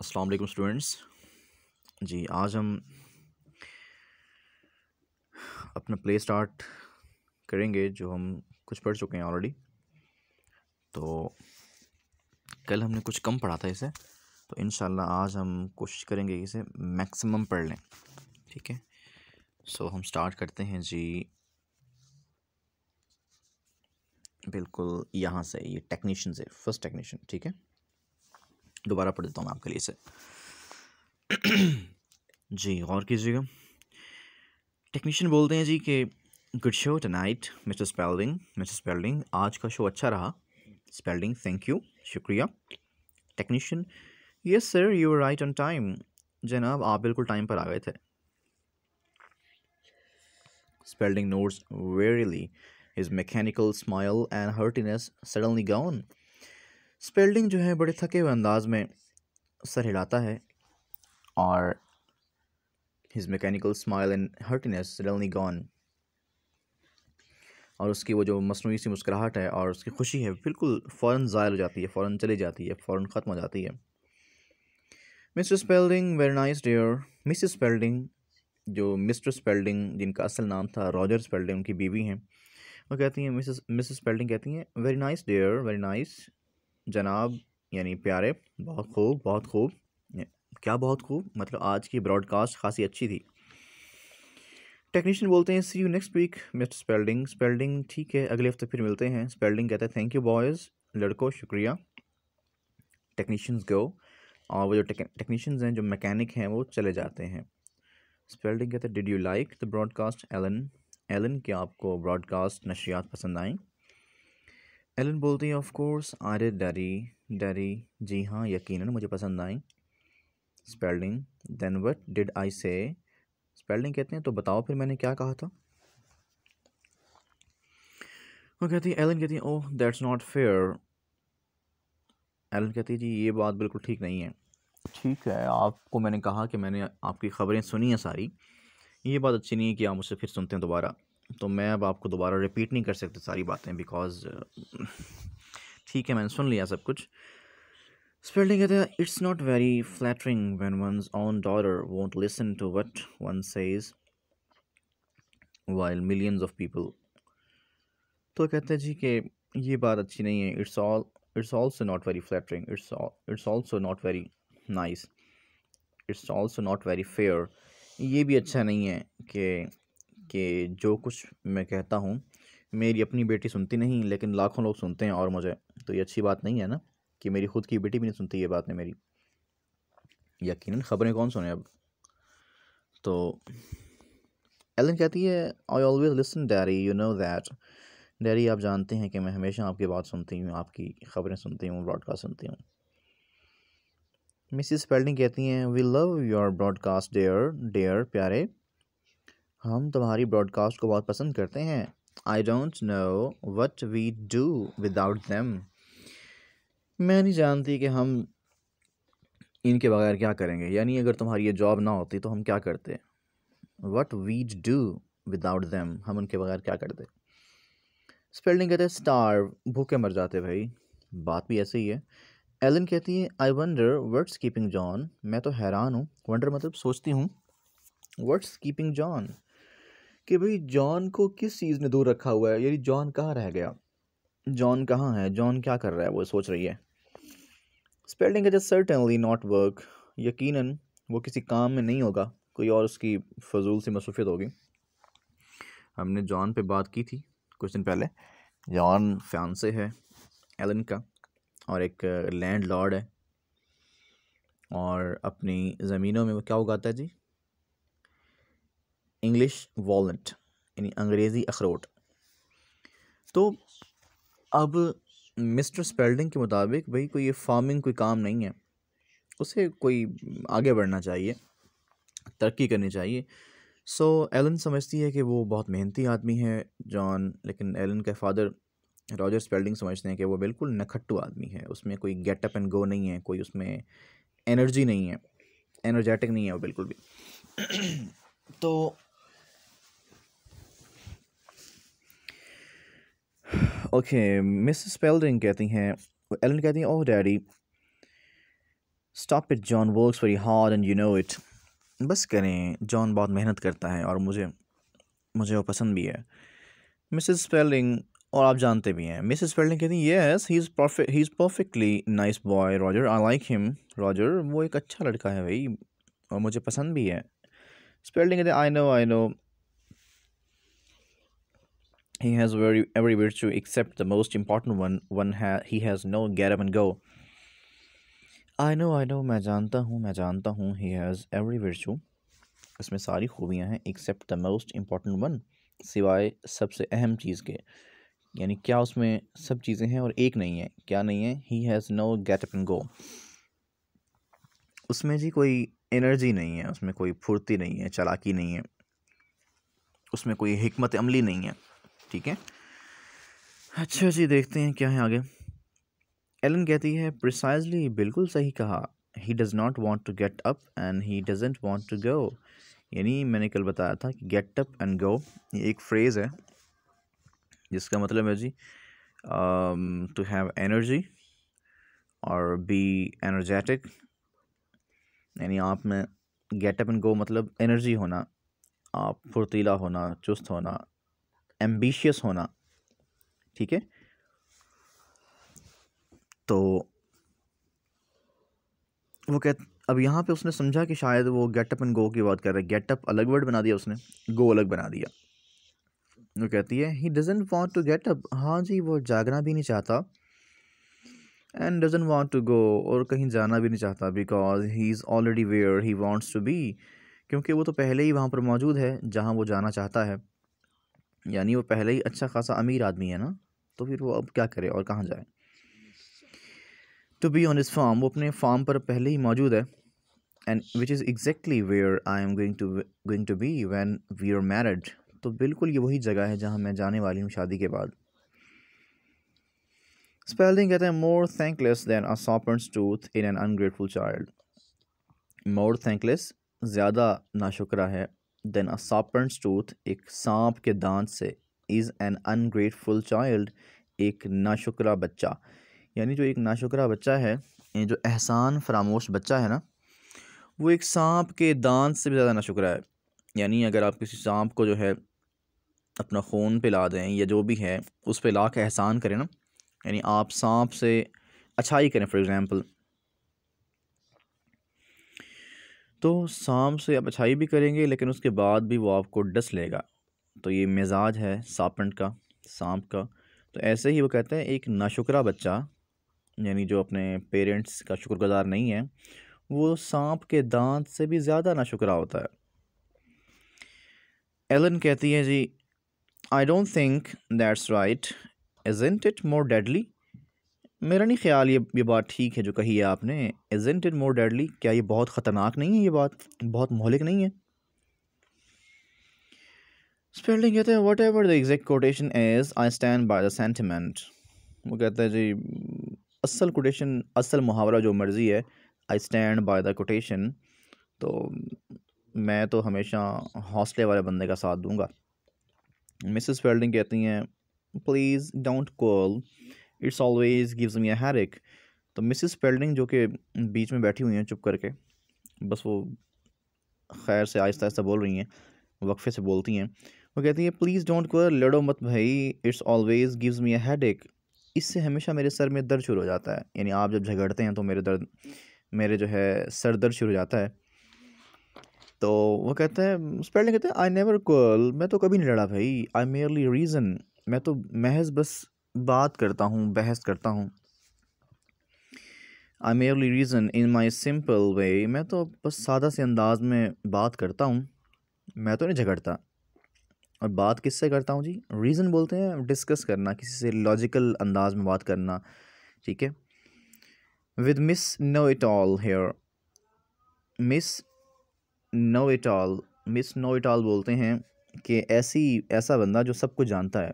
अस्सलाम वालेकुम स्टूडेंट्स। जी आज हम अपना प्ले स्टार्ट करेंगे जो हम कुछ पढ़ चुके हैं ऑलरेडी। तो कल हमने कुछ कम पढ़ा था इसे, तो इंशाल्लाह आज हम कोशिश करेंगे कि इसे मैक्सिमम पढ़ लें। ठीक है, सो हम स्टार्ट करते हैं जी। बिल्कुल यहाँ से, ये टेक्नीशियन से, फर्स्ट टेक्नीशियन। ठीक है, दोबारा पढ़ देता हूँ मैं आपके लिए इसे। जी गौर कीजिएगा। टेक्नीशियन बोलते हैं जी कि good show tonight Mr Spalding. Mr Spalding, आज का शो अच्छा रहा। स्पेल्डिंग, थैंक यू, शुक्रिया। Technician, yes sir, you were right on time. जनाब, आप बिल्कुल टाइम पर आ गए थे। Spalding notes verily, his mechanical smile and heartiness suddenly gone. Spalding जो है बड़े थके हुए अंदाज में सर हिलाता है और his mechanical smile and heartiness suddenly gone, और उसकी वो जो मसनूई सी मुस्कुराहट है और उसकी खुशी है बिल्कुल फ़ौरन ज़ायल हो जाती है, फ़ौरन चली जाती है, फ़ौरन ख़त्म हो जाती है। Mr Spalding, very nice dear. Mrs Spalding, जो मिस्टर स्पेल्डिंग जिनका असल नाम था रॉजर स्पेल्डिंग, उनकी बीवी हैं, वो कहती हैं, मिसेस स्पेल्डिंग कहती हैं, very nice dear, very nice. जनाब यानी प्यारे, बहुत खूब, बहुत खूब। क्या बहुत खूब? मतलब आज की ब्रॉडकास्ट खासी अच्छी थी। टेक्नीशियन बोलते हैं, see you next week mister Spalding. Spalding, ठीक है, अगले हफ्ते फिर मिलते हैं। स्पेल्डिंग कहता है, थैंक यू बॉयज़, लड़कों, शुक्रिया। टेक्नीशियंस गो, और वो जो टेक्नीशियंस हैं, जो मैकेनिक हैं, वो चले जाते हैं। स्पेल्डिंग कहते हैं, did you like the broadcast Ellen. Ellen, क्या आपको ब्रॉडकास्ट नशियात पसंद आई? एलन बोलती है, of course I did daddy. Daddy, जी हाँ, यकीनन मुझे पसंद आई। Spalding, then what did I say. Spalding कहते हैं, तो बताओ फिर मैंने क्या कहा था। वो कहती है, एलन कहती है, oh that's not fair. Ellen कहती है, जी ये बात बिल्कुल ठीक नहीं है। ठीक है, आपको मैंने कहा कि मैंने आपकी ख़बरें सुनी हैं सारी, ये बात अच्छी नहीं है कि आप मुझसे फिर सुनते हैं दोबारा। तो मैं अब आपको दोबारा रिपीट नहीं कर सकते सारी बातें, बिकॉज ठीक है, मैंने सुन लिया सब कुछ। स्पेल्डिंग कहते हैं, it's not very flattering when one's own daughter won't listen to what one says while millions of people. तो कहते हैं जी कि ये बात अच्छी नहीं है। It's also not very flattering, it's also not very nice, it's also not very fair. ये भी अच्छा नहीं है कि जो कुछ मैं कहता हूँ मेरी अपनी बेटी सुनती नहीं, लेकिन लाखों लोग सुनते हैं और मुझे, तो ये अच्छी बात नहीं है ना, कि मेरी खुद की बेटी भी नहीं सुनती ये बात है मेरी। यकीनन ख़बरें कौन सुने अब। तो एलन कहती है, I always listen daddy, you know that. Daddy, आप जानते हैं कि मैं हमेशा आपकी बात सुनती हूँ, आपकी ख़बरें सुनती हूँ, ब्रॉडकास्ट सुनती हूँ। मिसिस स्पेल्डिंग कहती हैं, we love your broadcast dear. Dear, प्यारे, हम तुम्हारी ब्रॉडकास्ट को बहुत पसंद करते हैं। I don't know what we do without them. मैं नहीं जानती कि हम इनके बगैर क्या करेंगे, यानी अगर तुम्हारी ये जॉब ना होती तो हम क्या करते। What we do without them, हम उनके बगैर क्या करते। स्पेल्डिंग कहते हैं, स्टार्व, भूखे मर जाते भाई। बात भी ऐसे ही है। एलन कहती है, I wonder what's keeping John. मैं तो हैरान हूँ, वंडर मतलब सोचती हूँ, व्हाट्स कीपिंग जॉन, कि भाई जॉन को किस चीज़ ने दूर रखा हुआ है, यानी जॉन कहाँ रह गया, जॉन कहाँ है, जॉन क्या कर रहा है, वो सोच रही है। स्पेल्डिंग है जस्ट सर्टेनली नॉट वर्क, यकीनन वो किसी काम में नहीं होगा, कोई और उसकी फजूल सी मसरूफियत होगी। हमने जॉन पे बात की थी कुछ दिन पहले। जॉन फियांसे है एलन का, और एक लैंड लॉर्ड है, और अपनी ज़मीनों में वो क्या उगाता है जी, इंग्लिश वॉलनट, यानी अंग्रेज़ी अखरोट। तो अब मिस्टर स्पेल्डिंग के मुताबिक भाई कोई ये फार्मिंग कोई काम नहीं है, उसे कोई आगे बढ़ना चाहिए, तरक्की करनी चाहिए। सो एलन समझती है कि वो बहुत मेहनती आदमी है जॉन, लेकिन एलन के फादर रॉजर स्पेल्डिंग समझते हैं कि वो बिल्कुल नखट्टू आदमी है, उसमें कोई गेट अप एंड गो नहीं है, कोई उसमें एनर्जी नहीं है, एनर्जेटिक नहीं है वो बिल्कुल भी। तो ओके, मिस स्पेल्डिंग कहती हैं, एलन कहती हैं, oh daddy, stop it, John works very hard and you know it. बस करें, जॉन बहुत मेहनत करता है और मुझे मुझे वो पसंद भी है। मिसेस स्पेल्डिंग, और आप जानते भी हैं। मिसेस स्पेल्डिंग कहती हैं yes he is perfectly nice boy Roger, I like him. Roger वो एक अच्छा लड़का है भाई और मुझे पसंद भी है। स्पेल्डिंग कहते हैं I know he has every virtue except the most important he has no get up and go। I know मैं जानता हूँ he has every virtue, इसमें सारी खूबियाँ हैं except the most important one, सिवाय सबसे अहम चीज़ के। यानी क्या उसमें सब चीज़ें हैं और एक नहीं है। क्या नहीं है? he has no get up and go, उसमें जी कोई एनर्जी नहीं है, उसमें कोई फुर्ती नहीं है, चालाकी नहीं है, उसमें कोई हिकमत अमली नहीं है। ठीक है, अच्छा जी, देखते हैं क्या है आगे। एलन कहती है प्रिसाइजली, बिल्कुल सही कहा। He does not want to get up and he doesn't want to go. यानी मैंने कल बताया था कि गेट अप एंड गो ये एक फ्रेज़ है जिसका मतलब है जी टू हैव एनर्जी और बी एनर्जेटिक। यानी आप में गेट अप एंड गो मतलब एनर्जी होना, आप फुर्तीला होना, चुस्त होना, एम्बिशियस होना। ठीक है, तो वो अब यहाँ पे उसने समझा कि शायद वो गेट अप एंड गो की बात कर रहा है। गेट अप अलग वर्ड बना दिया उसने, गो अलग बना दिया। वो कहती है he doesn't want to get up, हाँ जी वो जागना भी नहीं चाहता, and doesn't want to go, और कहीं जाना भी नहीं चाहता, because he is already where he wants to be, क्योंकि वो तो पहले ही वहाँ पर मौजूद है जहाँ वो जाना चाहता है। यानी वो पहले ही अच्छा खासा अमीर आदमी है ना, तो फिर वो अब क्या करे और कहाँ जाए। To be on his farm, वो अपने फार्म पर पहले ही मौजूद है। And which is exactly where I am going to be when we are married, तो बिल्कुल ये वही जगह है जहाँ मैं जाने वाली हूँ शादी के बाद। स्पेल्डिंग कहते हैं more thankless than a serpent's tooth in an ungrateful child. More thankless, ज़्यादा नाशुक्रा है, देन अ सॉपर्स टूथ, एक सांप के दांत से, इज़ एन अनग्रेटफुल चाइल्ड, एक नाशुक्रा बच्चा। यानी जो एक नाशुक्रा बच्चा है, ये जो एहसान फरामोश बच्चा है ना, वो एक सांप के दांत से भी ज़्यादा नाशुक्रा है। यानी अगर आप किसी सांप को जो है अपना खून पिला दें या जो भी है उस पे ला के एहसान करें ना, यानी आप सांप से अच्छाई करें फॉर एग्ज़ाम्पल, तो सांप से आप अच्छाई भी करेंगे लेकिन उसके बाद भी वो आपको डस लेगा। तो ये मिजाज है सापेंट का, सांप का। तो ऐसे ही वो कहते हैं एक नाशुक्रा बच्चा, यानी जो अपने पेरेंट्स का शुक्रगुजार नहीं है, वो सांप के दांत से भी ज़्यादा नाशुक्रा होता है। एलन कहती है gee I don't think that's right, isn't it more deadly. मेरा नहीं ख्याल ये बात ठीक है जो कही है आपने। इज़न्ट इट मोर डेडली, क्या ये बहुत ख़तरनाक नहीं है, ये बात बहुत मोहलिक नहीं है। स्पेल्डिंग कहते हैं what ever the exact quotation is I stand by the sentiment. वो कहता है जी असल कोटेशन, असल मुहावरा जो मर्ज़ी है, I stand by the quotation, तो मैं तो हमेशा हौसले वाले बंदे का साथ दूंगा। मिसेस स्पेल्डिंग कहती हैं please don't call, it's always gives me a headache. तो मिसेस स्पेल्डिंग जो कि बीच में बैठी हुई हैं चुप करके, बस वो खैर से आहिस्ता आहिस्ता बोल रही हैं, वक्फे से बोलती हैं। वो कहती हैं प्लीज़ डोंट क्वार, लड़ो मत भाई, it's always gives me a headache, इससे हमेशा मेरे सर में दर्द शुरू हो जाता है। यानी आप जब झगड़ते हैं तो मेरे जो है सर दर्द शुरू हो जाता है। तो वो कहता है स्पेल्डिंग कहते हैं आई नेवर क्वार, मैं तो कभी नहीं लड़ा भाई, आई मेयरली रीज़न, मैं तो महज बस बात करता हूँ, बहस करता हूँ। I merely reason in my simple way, मैं तो बस सादा से अंदाज में बात करता हूँ, मैं तो नहीं झगड़ता। और बात किससे करता हूँ जी? रीज़न बोलते हैं डिस्कस करना, किसी से लॉजिकल अंदाज में बात करना। ठीक है, with Miss know it all here, Miss know it all, Miss know it all बोलते हैं कि ऐसा बंदा जो सब कुछ जानता है।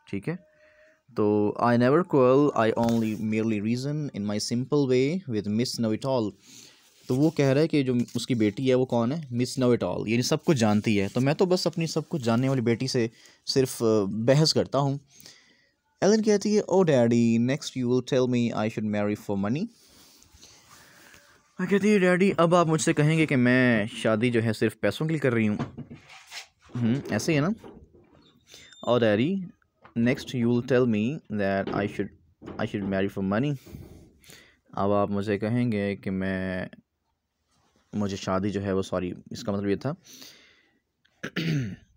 ठीक है, तो I never quarrel, I only merely reason in my simple way with Miss know it all. तो वो कह रहा है कि जो उसकी बेटी है वो कौन है? मिस नो इट ऑल, यानी सब कुछ जानती है। तो मैं तो बस अपनी सब कुछ जानने वाली बेटी से सिर्फ बहस करता हूँ। एलन कहती है oh daddy next you will tell me I should marry for money. मैं कहती है डैडी अब आप मुझसे कहेंगे कि मैं शादी जो है सिर्फ पैसों के लिए कर रही हूँ। ऐसे ही है ना। और daddy next you will tell me that I should marry for money. अब आप मुझे कहेंगे कि मुझे शादी जो है वो, सॉरी इसका मतलब ये था।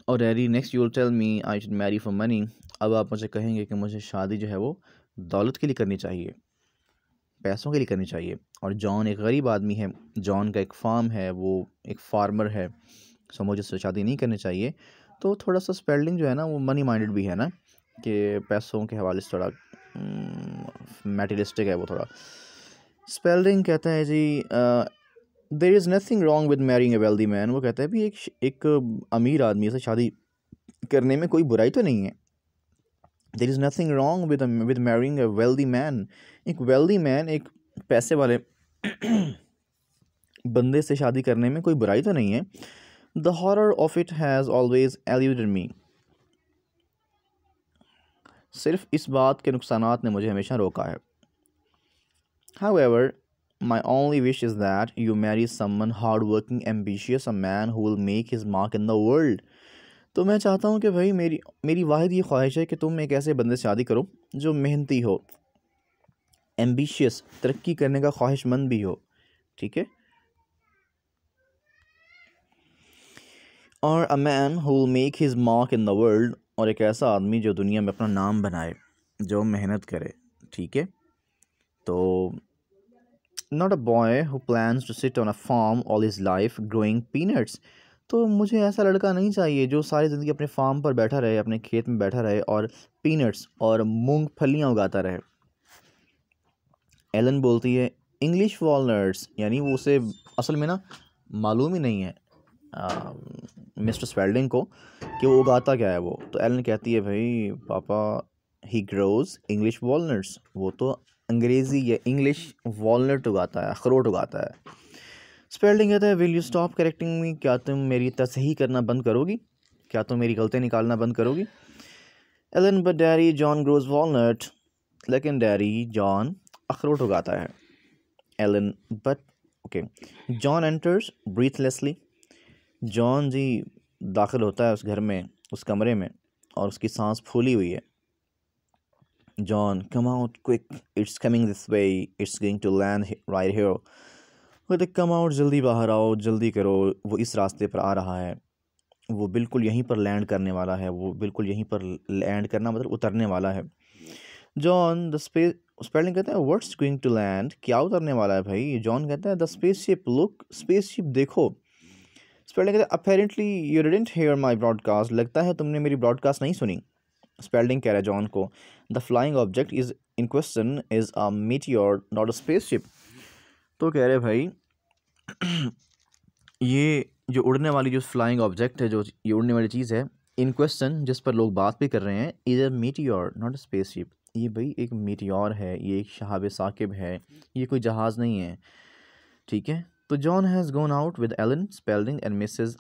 और daddy next you will tell me I should marry for money. अब आप मुझे कहेंगे कि मुझे शादी जो है वो दौलत के लिए करनी चाहिए, पैसों के लिए करनी चाहिए। और जॉन एक गरीब आदमी है, जॉन का एक फार्म है, वो एक फार्मर है, सो मुझे उससे शादी नहीं करनी चाहिए। तो थोड़ा सा स्पेलिंग जो है ना वो मनी माइंडेड भी है ना, कि पैसों के हवाले से थोड़ा मैटेरियलिस्टिक है वो थोड़ा। स्पेलिंग कहता है gee there is nothing wrong with marrying a wealthy man. वो कहता है भी एक अमीर आदमी से शादी करने में कोई बुराई तो नहीं है। There is nothing wrong with marrying a wealthy man. एक वेल्दी मैन, एक पैसे वाले बंदे से शादी करने में कोई बुराई तो नहीं है। The horror of it has always eluded me. सिर्फ इस बात के नुकसानात ने मुझे हमेशा रोका है। However, my only wish is that you marry someone hardworking, ambitious, a man who will make his mark in the world. तो मैं चाहता हूँ कि भाई मेरी मेरी वाहिद ये ख्वाहिश है कि तुम एक ऐसे बंदे से शादी करो जो मेहनती हो, एम्बिशियस, तरक्की करने का ख्वाहिशमंद भी हो, ठीक है। और a man who will make his mark in the world, और एक ऐसा आदमी जो दुनिया में अपना नाम बनाए, जो मेहनत करे, ठीक है। तो not a boy who plans to sit on a farm all his life growing peanuts. तो मुझे ऐसा लड़का नहीं चाहिए जो सारी ज़िंदगी अपने फार्म पर बैठा रहे, अपने खेत में बैठा रहे और पीनट्स और मूंगफलियाँ उगाता रहे। एलन बोलती है इंग्लिश वॉलनट्स, यानी वो उसे असल में ना मालूम ही नहीं है मिस्टर स्पेल्डिंग को कि वो उगाता क्या है वो। तो एलन कहती है भाई पापा ही ग्रोज इंग्लिश वॉलनट्स, वो तो अंग्रेज़ी या इंग्लिश वॉलनट उगाता है, अखरोट उगाता है। स्पेल्डिंग कहता है will you stop correcting me, क्या तुम मेरी तसहीह करना बंद करोगी, क्या तुम मेरी गलतियाँ निकालना बंद करोगी। Ellen but daddy John grows walnut, लेकिन डैडी जॉन अखरोट उगाता है। Ellen but okay. John enters breathlessly, John ji दाखिल होता है उस घर में, उस कमरे में, और उसकी सांस फूली हुई है। John come out quick, it's coming this way, it's going to land right here. कहते कम आउट, जल्दी बाहर आओ, जल्दी करो, वो इस रास्ते पर आ रहा है, वो बिल्कुल यहीं पर लैंड करने वाला है, वो बिल्कुल यहीं पर लैंड करना मतलब उतरने वाला है। जॉन द स्पेस, स्पेलिंग कहता है व्हाट्स गोइंग टू लैंड, क्या उतरने वाला है भाई। जॉन कहता है द स्पेसशिप, लुक स्पेसशिप देखो। स्पेल्डिंग कहता है apparently you didn't here my broadcast, लगता है तुमने मेरी ब्रॉडकास्ट नहीं सुनी। स्पेल्डिंग कह रहा है जॉन को the flying object is in question is a meteor not a spaceship. तो कह रहे भाई ये जो उड़ने वाली, जो फ्लाइंग ऑब्जेक्ट है, जो ये उड़ने वाली चीज़ है, इन क्वेश्चन जिस पर लोग बात भी कर रहे हैं, is a meteor not a spaceship. ये भाई एक मीटियोर है, ये एक शहाब साकिब है, ये कोई जहाज़ नहीं है, ठीक है। तो John has gone out with Ellen Spalding and Mrs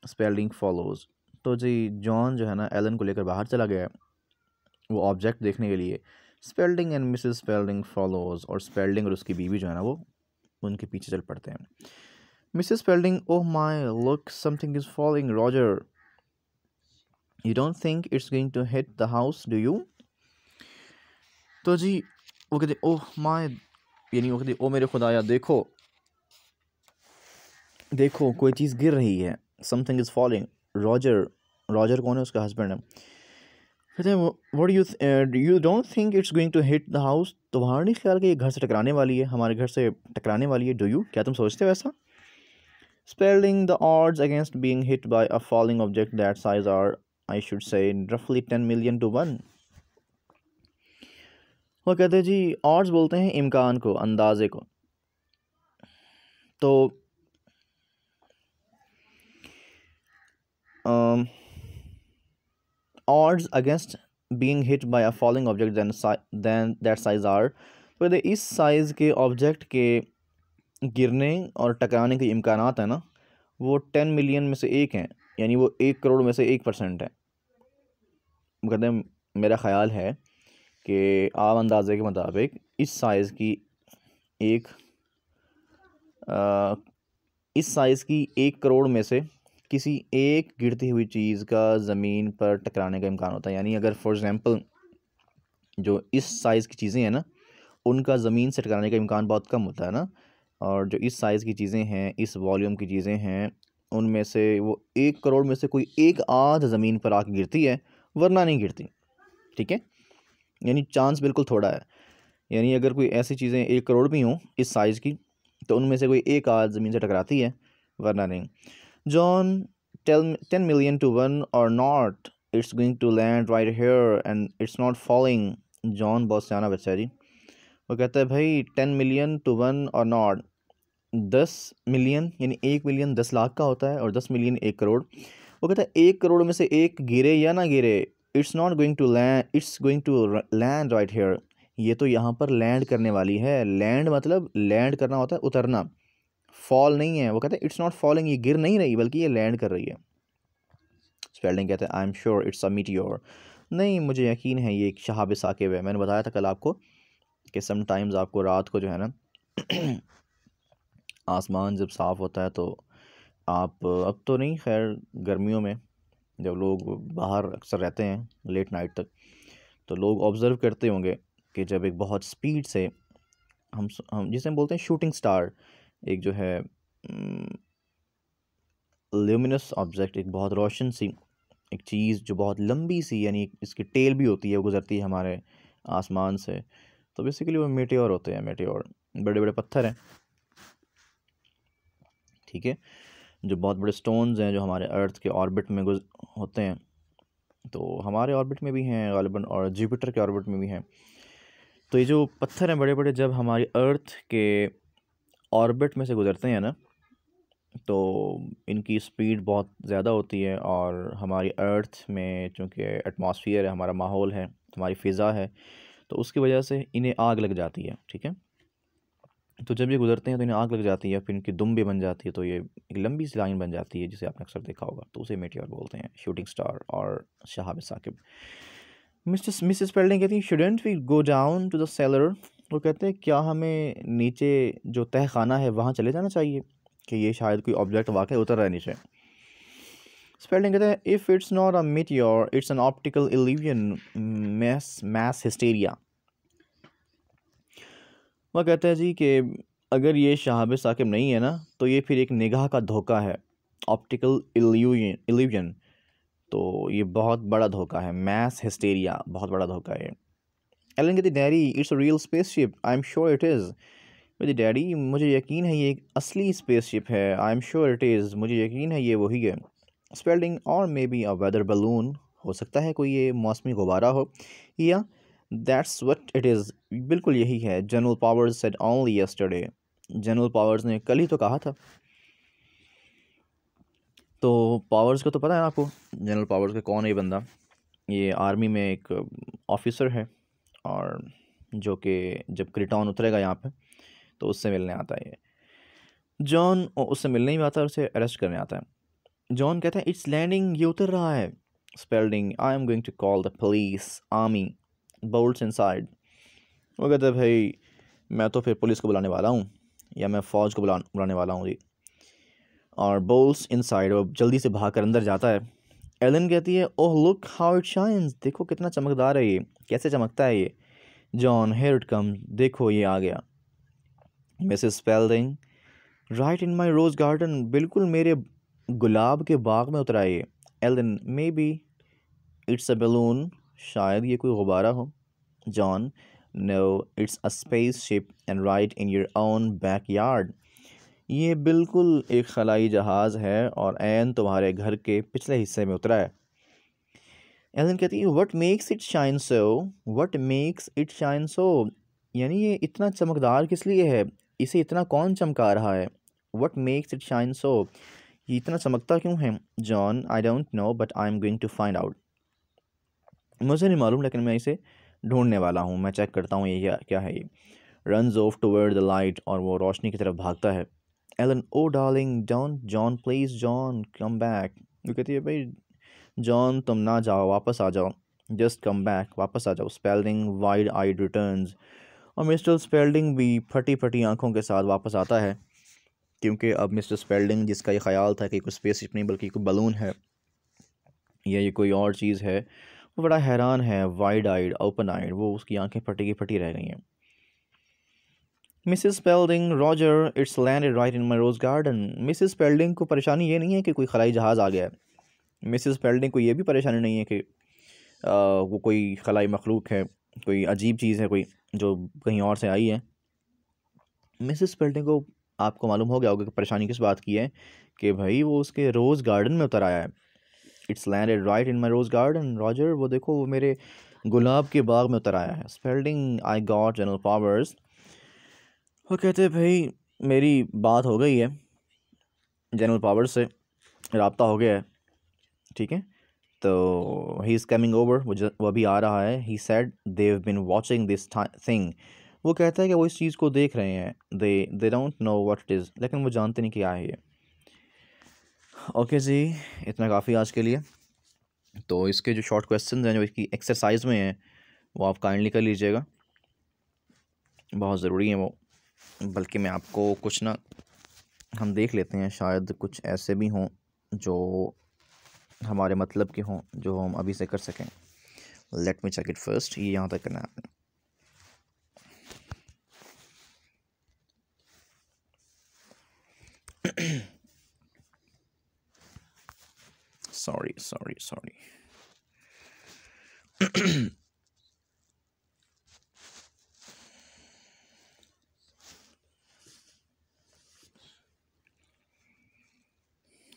Spalding follows. तो जी जॉन जो है ना एलन को लेकर बाहर चला गया वो ऑब्जेक्ट देखने के लिए। Spalding and Mrs Spalding follows, और स्पेल्डिंग और उसकी बीवी जो है ना वो उनके पीछे चल पड़ते हैं। Mrs Spalding oh my look something is following Roger, you don't think it's going to hit the house do you. तो जी वो कहते ओह माय, यानी वो कहते ओ मेरे खुदाया देखो देखो कोई चीज़ गिर रही है। Something is falling, Roger, Roger कौन है, उसका हस्बैंड है। कहते हैं what you don't think it's going to hit the house, तुम्हारा नहीं ख्याल कि ये घर से टकराने वाली है, हमारे घर से टकराने वाली है, डू यू, क्या तुम सोचते हो ऐसा। Spelling the odds against being hit by a falling object that size are, I should say, roughly 10 million to 1। वो कहते हैं जी odds बोलते हैं इम्कान को, अंदाजे को। तो odds against being hit by a falling object then that size are, तो इस साइज़ के ऑब्जेक्ट के गिरने और टकराने के इम्कानात है ना वो 10 मिलियन में से एक हैं, यानी वो 1 करोड़ में से 1% है। कहते हैं मेरा ख़्याल है कि आम अंदाजे के मुताबिक इस साइज़ की एक इस साइज़ की 1 करोड़ में से किसी एक गिरती हुई चीज़ का ज़मीन पर टकराने का इम्कान होता है। यानी अगर फॉर एग्ज़ाम्पल जो इस साइज़ की चीज़ें हैं ना, उनका ज़मीन से टकराने का इम्कान बहुत कम होता है ना, और जो इस साइज़ की चीज़ें हैं, इस वॉल्यूम की चीज़ें हैं, उनमें से वो 1 करोड़ में से कोई एक आध ज़मीन पर आके गिरती है, वरना नहीं गिरती। ठीक है, यानी चांस बिल्कुल थोड़ा है। यानी अगर कोई ऐसी चीज़ें 1 करोड़ भी हों इस साइज़ की, तो उनमें से कोई एक आध ज़मीन से टकराती है, वरना नहीं। John tell 10 million to 1 or not, it's going to land right here and it's not falling। John बहुत सियाना बच्चा है जी। वो कहता है भाई 10 million to 1 और नॉट, 10 मिलियन यानी 1 मिलियन 10 लाख का होता है, और 10 मिलियन 1 करोड़। वो कहता है 1 करोड़ में से एक गिरे या ना गिरे, it's not going to land, it's going to land right here. ये तो यहाँ पर लैंड करने वाली है। लैंड मतलब लैंड करना होता है उतरना, फॉल नहीं है। वो कहते हैं इट्स नॉट फॉलिंग, ये गिर नहीं रही बल्कि ये लैंड कर रही है। स्पेलिंग कहते हैं आई am sure it's a meteor. नहीं, मुझे यकीन है ये एक शहाब साकिब है। मैंने बताया था कल आपको कि समटाइम्स आपको रात को जो है ना आसमान जब साफ़ होता है तो आप, अब तो नहीं खैर, गर्मियों में जब लोग बाहर अक्सर रहते हैं लेट नाइट तक, तो लोग ऑब्ज़र्व करते होंगे कि जब एक बहुत स्पीड से हम जिसे हम बोलते हैं शूटिंग स्टार, एक जो है ल्यूमिनस ऑब्जेक्ट, एक बहुत रोशन सी एक चीज़ जो बहुत लंबी सी, यानी इसकी टेल भी होती है, वो गुजरती है हमारे आसमान से, तो बेसिकली वो मेटेओर होते हैं। मेटेओर बड़े बड़े पत्थर हैं, ठीक है, जो बहुत बड़े स्टोन्स हैं जो हमारे अर्थ के ऑर्बिट में होते हैं। तो हमारे ऑर्बिट में भी हैं गालिबन, और जुपिटर के ऑर्बिट में भी हैं। तो ये जो पत्थर हैं बड़े बड़े, जब हमारी अर्थ के ऑर्बिट में से गुजरते हैं ना, तो इनकी स्पीड बहुत ज़्यादा होती है, और हमारी अर्थ में चूँकि एटमॉस्फेयर है, हमारा माहौल है, हमारी फ़िज़ा है, तो उसकी वजह से इन्हें आग लग जाती है। ठीक है, तो जब ये गुजरते हैं तो इन्हें आग लग जाती है, फिर इनकी दुम भी बन जाती है, तो ये एक लंबी सी लाइन बन जाती है जिसे आपने अक्सर देखा होगा, तो उसे मेटियोर बोलते हैं, शूटिंग स्टार और शहाब साकिब। मिसेस स्पेल्डिंग कहती है shouldn't we go down to the cellar. वो कहते हैं क्या हमें नीचे जो तह खाना है वहाँ चले जाना चाहिए, कि ये शायद कोई ऑब्जेक्ट वाकई उतर रहा है नीचे। स्पेल्डिंग कहते हैं if it's not a meteor it's an optical illusion, mass hysteria. वह कहता है जी कि अगर ये शहाब साकिब नहीं है ना, तो ये फिर एक निगाह का धोखा है, ऑप्टिकल इल्यूजन। तो ये बहुत बड़ा धोखा है, मैस हिस्टेरिया बहुत बड़ा धोखा है। एलन कहती daddy it's a real spaceship, I am sure it is. कहती डैडी मुझे यकीन है ये एक असली स्पेसशिप है, I am sure it is, मुझे यकीन है ये वही है। स्पेल्डिंग और maybe a weather balloon, हो सकता है कोई ये मौसमी गुब्बारा हो, या दैट्स व्हाट इट इज़, बिल्कुल यही है। General powers said only yesterday, general powers ने कल ही तो कहा था। तो पावर्स को तो पता है आपको, जनरल पावर्स का कौन है ये बंदा, ये आर्मी में एक ऑफिसर है, और जो कि जब क्रिटॉन उतरेगा यहाँ पे तो उससे मिलने आता है ये। जॉन उससे मिलने ही आता है, उसे अरेस्ट करने आता है। जॉन कहता है इट्स लैंडिंग, ये उतर रहा है। Spalding I am going to call the police army bolts inside. वो कहता है भाई मैं तो फिर पुलिस को बुलाने वाला हूँ, या मैं फ़ौज को बुलाने वाला हूँ जी। और बोल्ट्स इनसाइड, वो जल्दी से भाग कर अंदर जाता है। एलन कहती है oh look how it shines, देखो कितना चमकदार है ये, कैसे चमकता है ये। जॉन हियर इट कम, देखो ये आ गया। Mrs Spalding right in my rose garden, बिल्कुल मेरे गुलाब के बाग में उतरा ये। Ellen maybe it's a balloon, शायद ये कोई गुब्बारा हो। John no it's a spaceship and right in your own backyard, ये बिल्कुल एक खलाई जहाज़ है और ऐन तुम्हारे घर के पिछले हिस्से में उतरा है। एलन कहती है what makes it shine so, what makes it shine so, यानी ये इतना चमकदार किस लिए है, इसे इतना कौन चमका रहा है। What makes it shine so, ये इतना चमकता क्यों है। John I don't know but I am going to find out, मुझे नहीं मालूम लेकिन मैं इसे ढूंढने वाला हूँ, मैं चेक करता हूँ ये क्या है ये। Runs off toward the light, और वो रोशनी की तरफ भागता है। Ellen oh darling don't, John please John come back. वो कहती है भाई जॉन तुम ना जाओ, वापस आ जाओ, जस्ट कम बैक, वापस आ जाओ। स्पेल्डिंग वाइड आइड रिटर्न्स, और मिस्टर स्पेल्डिंग भी फटी फटी आंखों के साथ वापस आता है। क्योंकि अब मिस्टर स्पेल्डिंग, जिसका ये ख्याल था कि कोई स्पेसशिप नहीं बल्कि कोई बलून है या ये कोई और चीज़ है, वो बड़ा हैरान है, वाइड आइड, ओपन आइड, वो उसकी आंखें फटी की फटी रह गई हैं। Mrs Spalding, Roger, it's landed right in my rose garden. Mrs Spalding को परेशानी ये नहीं है कि कोई खलाई जहाज़ आ गया है, मिसेस स्पेल्डिंग को ये भी परेशानी नहीं है कि वो कोई खलाई मखलूक है, कोई अजीब चीज़ है कोई जो कहीं और से आई है। मिसेस स्पेल्डिंग को, आपको मालूम हो गया होगा कि परेशानी किस बात की है, कि भाई वो उसके रोज़ गार्डन में उतर आया है। It's landed right in my rose garden, Roger वो देखो वो मेरे गुलाब के बाग में उतर आया है। Spalding, I got general powers, वो कहते हैं भाई मेरी बात हो गई है जनरल पावर्स से, रब्ता हो गया है, ठीक है। तो ही इज़ कमिंग ओवर, वो अभी आ रहा है। He said they've been watching this thing, वो कहता है कि वो इस चीज़ को देख रहे हैं। They don't know what it is, लेकिन वो जानते नहीं क्या है ये। ओके जी, इतना काफ़ी आज के लिए। तो इसके जो शॉर्ट क्वेश्चन हैं जो इसकी एक्सरसाइज में हैं वो आप काइंडली कर लीजिएगा, बहुत ज़रूरी है वो। बल्कि मैं आपको कुछ ना, हम देख लेते हैं, शायद कुछ ऐसे भी हों जो हमारे मतलब के हों जो हम अभी से कर सकें। Let me check it first, ये यहाँ तक करना है आपने। सॉरी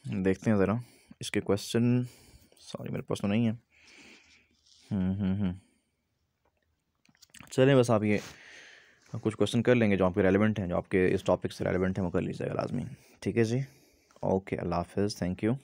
देखते हैं ज़रा इसके क्वेश्चन। सॉरी मेरे पास तो नहीं है। चलें, बस आप ये कुछ क्वेश्चन कर लेंगे जो आपके रेलेवेंट हैं, जो आपके इस टॉपिक से रेलेवेंट हैं, वो कर लीजिएगा लाजमी। ठीक है जी, ओके, अल्लाह हाफ़िज़, थैंक यू।